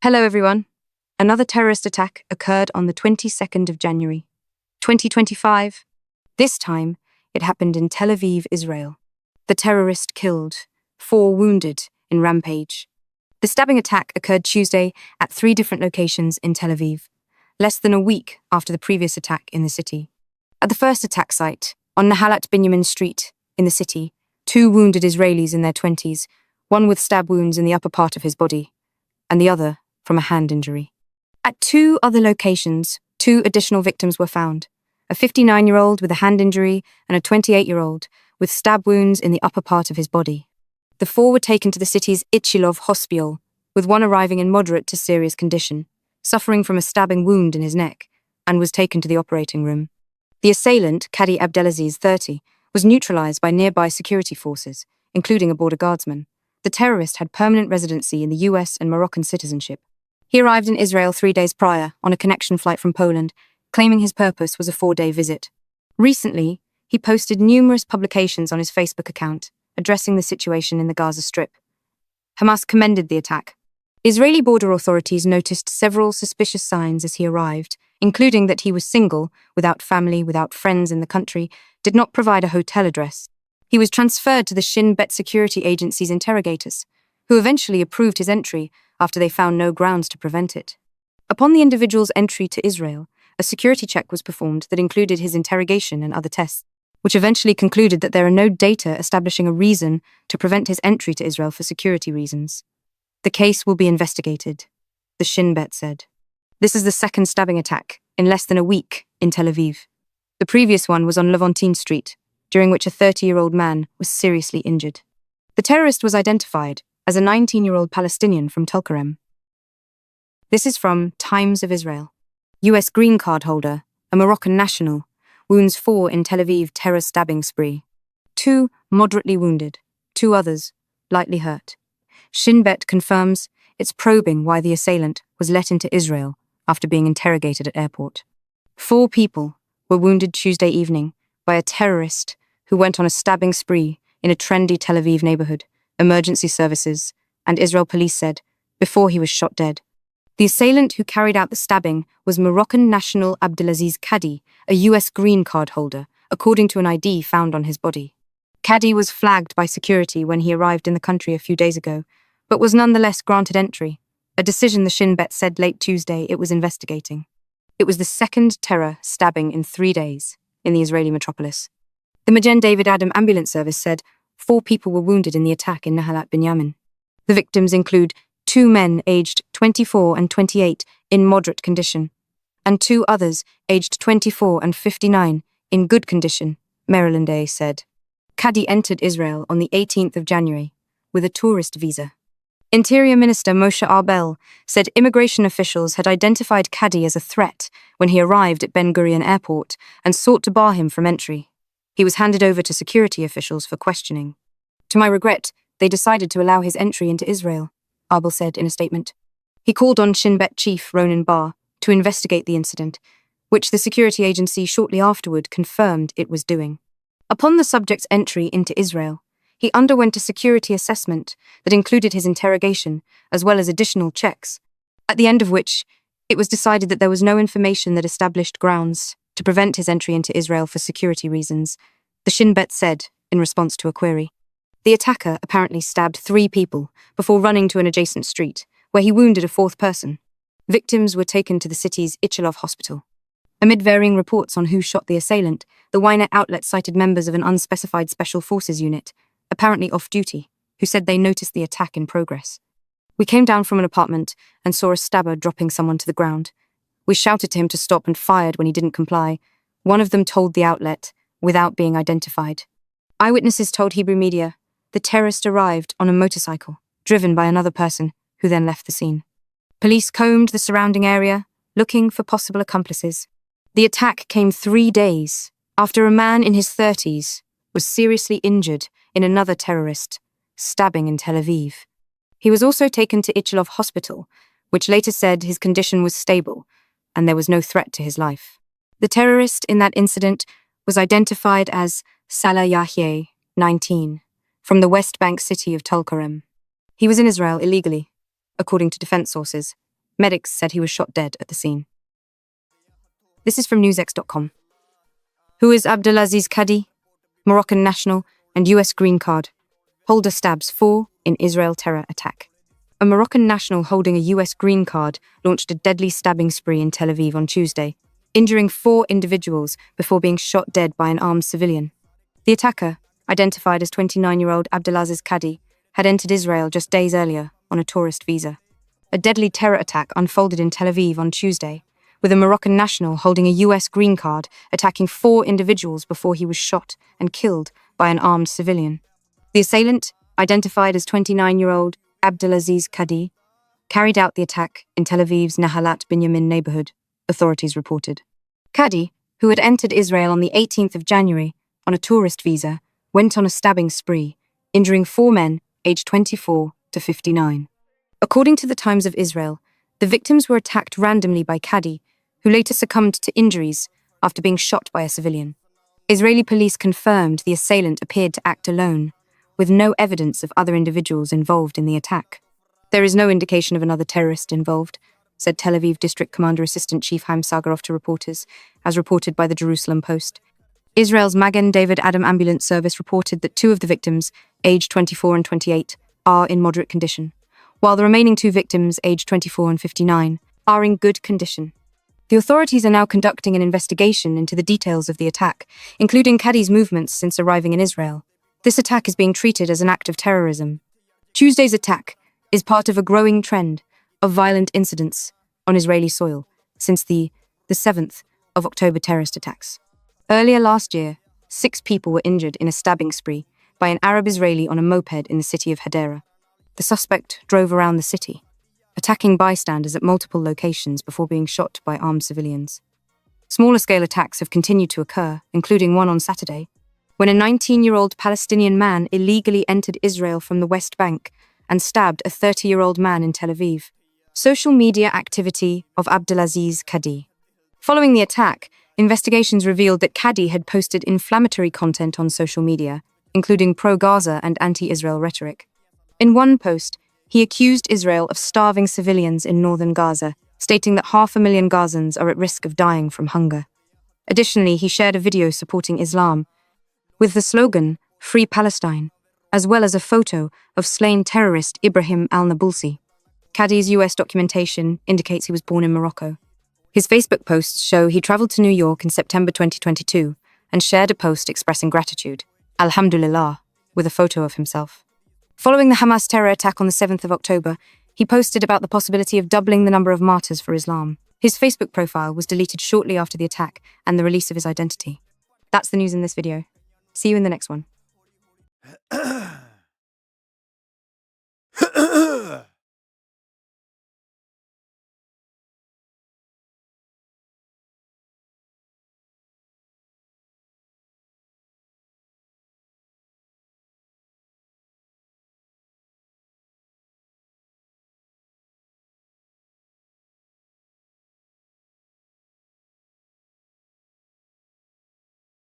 Hello, everyone. Another terrorist attack occurred on the 22nd of January, 2025. This time, it happened in Tel Aviv, Israel. The terrorist killed, 4 wounded in rampage. The stabbing attack occurred Tuesday at 3 different locations in Tel Aviv, less than a week after the previous attack in the city. At the first attack site, on Nahalat Binyamin Street in the city, 2 wounded Israelis in their 20s, one with stab wounds in the upper part of his body, and the other from a hand injury. At 2 other locations, 2 additional victims were found, a 59-year-old with a hand injury and a 28-year-old with stab wounds in the upper part of his body. The 4 were taken to the city's Ichilov hospital, with one arriving in moderate to serious condition, suffering from a stabbing wound in his neck, and was taken to the operating room. The assailant, Kadi Abdelaziz, 30, was neutralized by nearby security forces, including a border guardsman. The terrorist had permanent residency in the US and Moroccan citizenship. He arrived in Israel 3 days prior on a connection flight from Poland, claiming his purpose was a 4-day visit. Recently, he posted numerous publications on his Facebook account, addressing the situation in the Gaza Strip. Hamas commended the attack. Israeli border authorities noticed several suspicious signs as he arrived, including that he was single, without family, without friends in the country, did not provide a hotel address. He was transferred to the Shin Bet security agency's interrogators, who eventually approved his entry after they found no grounds to prevent it. Upon the individual's entry to Israel, a security check was performed that included his interrogation and other tests, which eventually concluded that there are no data establishing a reason to prevent his entry to Israel for security reasons. The case will be investigated, the Shin Bet said. This is the second stabbing attack in less than a week in Tel Aviv. The previous one was on Levantine Street, during which a 30-year-old man was seriously injured. The terrorist was identified as a 19-year-old Palestinian from Tulkarem. This is from Times of Israel. US green card holder, a Moroccan national, wounds 4 in Tel Aviv terror stabbing spree. 2 moderately wounded, 2 others lightly hurt. Shin Bet confirms it's probing why the assailant was let into Israel after being interrogated at airport. 4 people were wounded Tuesday evening by a terrorist who went on a stabbing spree in a trendy Tel Aviv neighborhood, emergency services, and Israel police said, before he was shot dead. The assailant who carried out the stabbing was Moroccan national Abdelaziz Kadi, a US green card holder, according to an ID found on his body. Kadi was flagged by security when he arrived in the country a few days ago, but was nonetheless granted entry, a decision the Shin Bet said late Tuesday it was investigating. It was the second terror stabbing in 3 days in the Israeli metropolis. The Magen David Adam ambulance service said 4 people were wounded in the attack in Nahalat Binyamin. The victims include 2 men aged 24 and 28 in moderate condition, and 2 others aged 24 and 59 in good condition, Maryland A said. Kadi entered Israel on the 18th of January with a tourist visa. Interior Minister Moshe Arbel said immigration officials had identified Kadi as a threat when he arrived at Ben Gurion Airport and sought to bar him from entry. He was handed over to security officials for questioning. To my regret, they decided to allow his entry into Israel, Arbel said in a statement. He called on Shin Bet chief Ronan Bar to investigate the incident, which the security agency shortly afterward confirmed it was doing. Upon the subject's entry into Israel, he underwent a security assessment that included his interrogation as well as additional checks, at the end of which it was decided that there was no information that established grounds to prevent his entry into Israel for security reasons, the Shin Bet said in response to a query. The attacker apparently stabbed 3 people before running to an adjacent street, where he wounded a 4th person. Victims were taken to the city's Ichilov hospital. Amid varying reports on who shot the assailant, the Ynet outlet cited members of an unspecified special forces unit, apparently off-duty, who said they noticed the attack in progress. We came down from an apartment and saw a stabber dropping someone to the ground. We shouted to him to stop and fired when he didn't comply. One of them told the outlet, without being identified. Eyewitnesses told Hebrew media the terrorist arrived on a motorcycle, driven by another person, who then left the scene. Police combed the surrounding area, looking for possible accomplices. The attack came 3 days after a man in his 30s was seriously injured in another terrorist stabbing in Tel Aviv. He was also taken to Ichilov Hospital, which later said his condition was stable and there was no threat to his life. The terrorist in that incident was identified as Salah Yahye, 19, from the West Bank city of Tulkarem. He was in Israel illegally, according to defense sources, Medics said he was shot dead at the scene. This is from newsx.com. Who is Abdelaziz Kadi? Moroccan national and US green card. Holder stabs 4 in Israel terror attack. A Moroccan national holding a US green card launched a deadly stabbing spree in Tel Aviv on Tuesday, injuring 4 individuals before being shot dead by an armed civilian. The attacker, identified as 29-year-old Abdelaziz Kadi, had entered Israel just days earlier on a tourist visa. A deadly terror attack unfolded in Tel Aviv on Tuesday, with a Moroccan national holding a US green card attacking 4 individuals before he was shot and killed by an armed civilian. The assailant, identified as 29-year-old Abdelaziz Kadi, carried out the attack in Tel Aviv's Nahalat Binyamin neighborhood, authorities reported. Kadi, who had entered Israel on the 18th of January on a tourist visa, went on a stabbing spree, injuring 4 men aged 24 to 59. According to the Times of Israel, the victims were attacked randomly by Kadi, who later succumbed to injuries after being shot by a civilian. Israeli police confirmed the assailant appeared to act alone, with no evidence of other individuals involved in the attack. There is no indication of another terrorist involved, said Tel Aviv District Commander Assistant Chief Haim Sagarov to reporters, as reported by the Jerusalem Post. Israel's Magen David Adam ambulance service reported that 2 of the victims, aged 24 and 28, are in moderate condition, while the remaining 2 victims, aged 24 and 59, are in good condition. The authorities are now conducting an investigation into the details of the attack, including Kadi's movements since arriving in Israel. This attack is being treated as an act of terrorism. Tuesday's attack is part of a growing trend of violent incidents on Israeli soil since the 7th of October terrorist attacks. Earlier last year, 6 people were injured in a stabbing spree by an Arab Israeli on a moped in the city of Hadera. The suspect drove around the city, attacking bystanders at multiple locations before being shot by armed civilians. Smaller-scale attacks have continued to occur, including one on Saturday, when a 19-year-old Palestinian man illegally entered Israel from the West Bank and stabbed a 30-year-old man in Tel Aviv. Social media activity of Abdelaziz Kadi. Following the attack, investigations revealed that Kadi had posted inflammatory content on social media, including pro-Gaza and anti-Israel rhetoric. In one post, he accused Israel of starving civilians in northern Gaza, stating that 500,000 Gazans are at risk of dying from hunger. Additionally, he shared a video supporting Islam, with the slogan, Free Palestine, as well as a photo of slain terrorist Ibrahim al-Nabulsi. Kadi's US documentation indicates he was born in Morocco. His Facebook posts show he traveled to New York in September 2022 and shared a post expressing gratitude, Alhamdulillah, with a photo of himself. Following the Hamas terror attack on the 7th of October, he posted about the possibility of doubling the number of martyrs for Islam. His Facebook profile was deleted shortly after the attack and the release of his identity. That's the news in this video. See you in the next one.